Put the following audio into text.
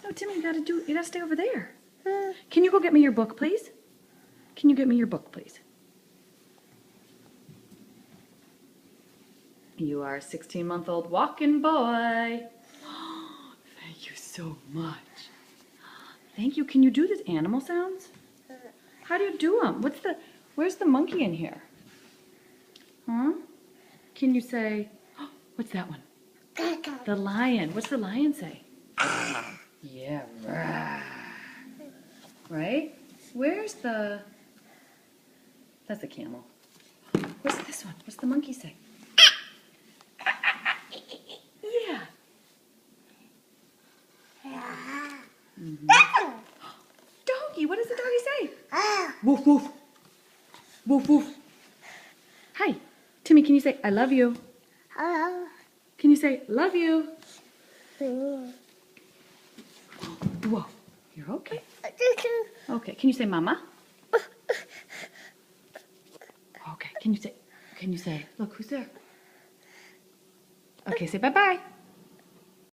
No, Timmy, you gotta stay over there. Can you go get me your book, please? Can you get me your book, please? You are a 16-month-old walking boy. Thank you so much. Thank you. Can you do the animal sounds? How do you do them? Where's the monkey in here? Huh? Can you say, what's that one? The lion. What's the lion say? Yeah, right? That's a camel. What's this one? What's the monkey say? Yeah. Doggy, what does the doggy say? Woof, woof. Woof, woof. Hi. Timmy, can you say, I love you? Hello. Can you say, love you? Whoa. You're okay. Okay. Can you say, mama? Okay. Can you say, look, who's there? Okay, say bye-bye.